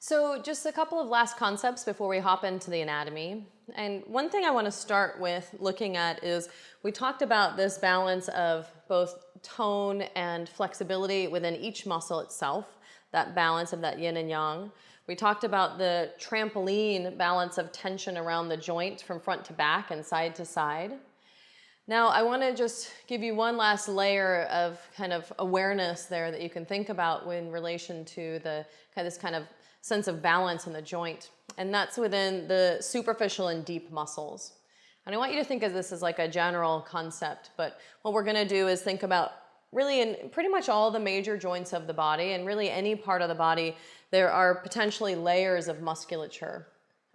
So just a couple of last concepts before we hop into the anatomy. And one thing I want to start with looking at is we talked about this balance of both tone and flexibility within each muscle itself, that balance of that yin and yang. We talked about the trampoline balance of tension around the joint from front to back and side to side. Now, I want to just give you one last layer of kind of awareness there that you can think about in relation to this kind of sense of balance in the joint, and that's within the superficial and deep muscles. And I want you to think of this as like a general concept, but what we're going to do is think about really in pretty much all the major joints of the body, and really any part of the body, there are potentially layers of musculature.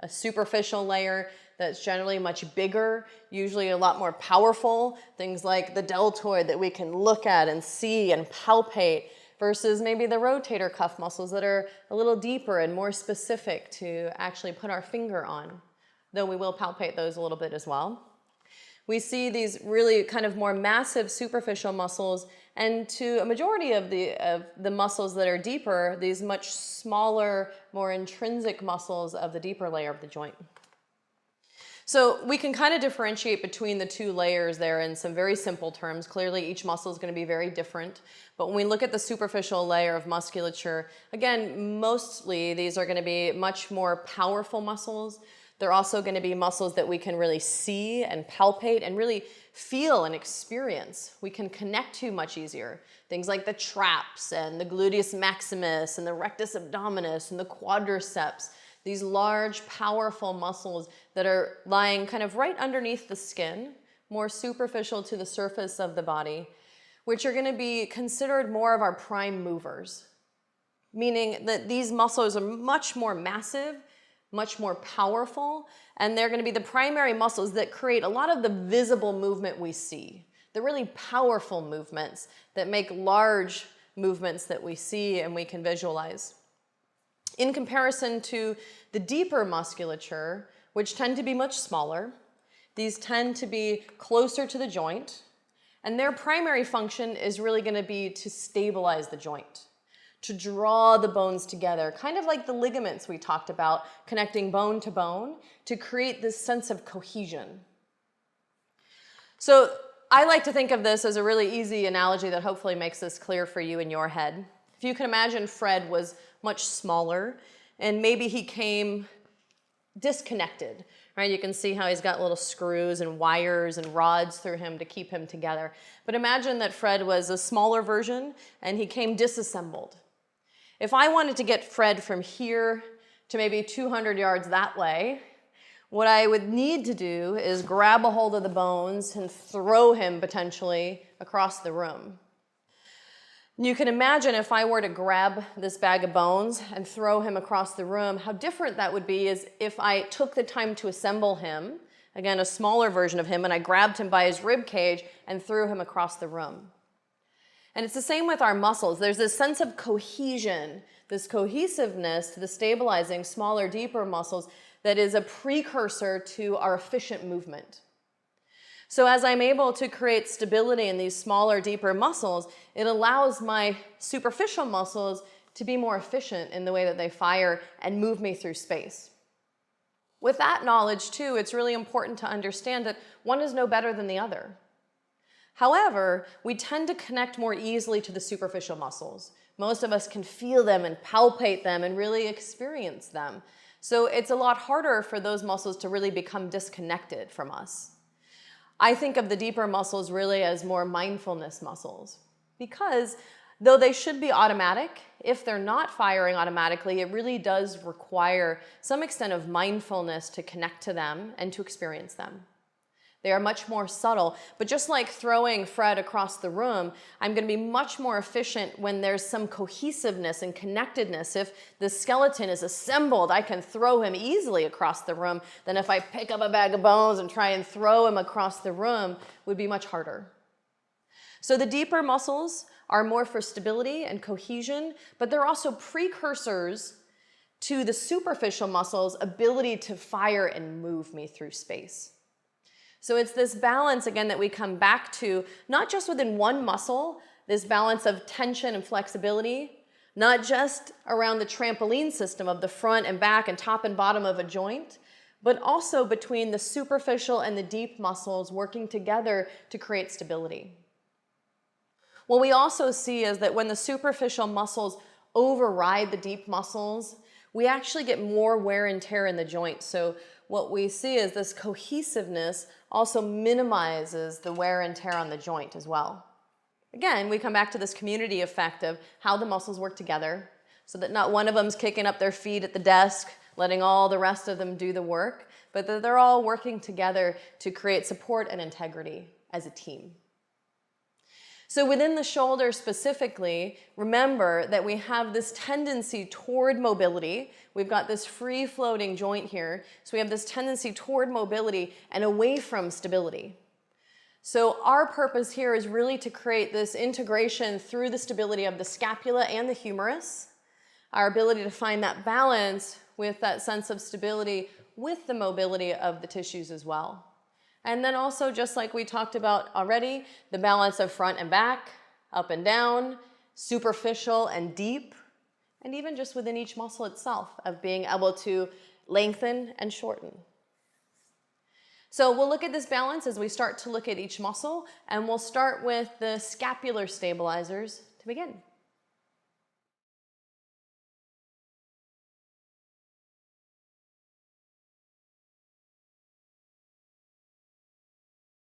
A superficial layer that's generally much bigger, usually a lot more powerful, things like the deltoid that we can look at and see and palpate, versus maybe the rotator cuff muscles that are a little deeper and more specific to actually put our finger on, though we will palpate those a little bit as well. We see these really kind of more massive superficial muscles, and to a majority of the muscles that are deeper, these much smaller, more intrinsic muscles of the deeper layer of the joint. So we can kind of differentiate between the two layers there in some very simple terms. Clearly, each muscle is going to be very different. But when we look at the superficial layer of musculature, again, mostly these are going to be much more powerful muscles. They're also going to be muscles that we can really see and palpate and really feel and experience. We can connect to much easier. Things like the traps and the gluteus maximus and the rectus abdominis and the quadriceps. These large, powerful muscles that are lying kind of right underneath the skin, more superficial to the surface of the body, which are going to be considered more of our prime movers, meaning that these muscles are much more massive, much more powerful, and they're going to be the primary muscles that create a lot of the visible movement we see, the really powerful movements that make large movements that we see and we can visualize. In comparison to the deeper musculature, which tend to be much smaller, these tend to be closer to the joint, and their primary function is really going to be to stabilize the joint, to draw the bones together, kind of like the ligaments we talked about, connecting bone to bone, to create this sense of cohesion. So I like to think of this as a really easy analogy that hopefully makes this clear for you in your head. If you can imagine Fred was much smaller, and maybe he came disconnected, right? You can see how he's got little screws and wires and rods through him to keep him together. But imagine that Fred was a smaller version and he came disassembled. If I wanted to get Fred from here to maybe 200 yards that way, what I would need to do is grab a hold of the bones and throw him potentially across the room. You can imagine if I were to grab this bag of bones and throw him across the room, how different that would be is if I took the time to assemble him, again, a smaller version of him, and I grabbed him by his rib cage and threw him across the room. And it's the same with our muscles. There's this sense of cohesion, this cohesiveness to the stabilizing smaller, deeper muscles that is a precursor to our efficient movement. So as I'm able to create stability in these smaller, deeper muscles, it allows my superficial muscles to be more efficient in the way that they fire and move me through space. With that knowledge, too, it's really important to understand that one is no better than the other. However, we tend to connect more easily to the superficial muscles. Most of us can feel them and palpate them and really experience them. So it's a lot harder for those muscles to really become disconnected from us. I think of the deeper muscles really as more mindfulness muscles, because though they should be automatic, if they're not firing automatically, it really does require some extent of mindfulness to connect to them and to experience them. They are much more subtle, but just like throwing Fred across the room, I'm going to be much more efficient when there's some cohesiveness and connectedness. If the skeleton is assembled, I can throw him easily across the room than if I pick up a bag of bones and try and throw him across the room would be much harder. So the deeper muscles are more for stability and cohesion, but they're also precursors to the superficial muscles' ability to fire and move me through space. So it's this balance, again, that we come back to, not just within one muscle, this balance of tension and flexibility, not just around the trampoline system of the front and back and top and bottom of a joint, but also between the superficial and the deep muscles working together to create stability. What we also see is that when the superficial muscles override the deep muscles, we actually get more wear and tear in the joint. So what we see is this cohesiveness also minimizes the wear and tear on the joint as well. Again, we come back to this community effect of how the muscles work together so that not one of them's kicking up their feet at the desk, letting all the rest of them do the work, but that they're all working together to create support and integrity as a team. So within the shoulder specifically, remember that we have this tendency toward mobility. We've got this free-floating joint here, so we have this tendency toward mobility and away from stability. So our purpose here is really to create this integration through the stability of the scapula and the humerus, our ability to find that balance with that sense of stability with the mobility of the tissues as well. And then also, just like we talked about already, the balance of front and back, up and down, superficial and deep, and even just within each muscle itself of being able to lengthen and shorten. So we'll look at this balance as we start to look at each muscle, and we'll start with the scapular stabilizers to begin.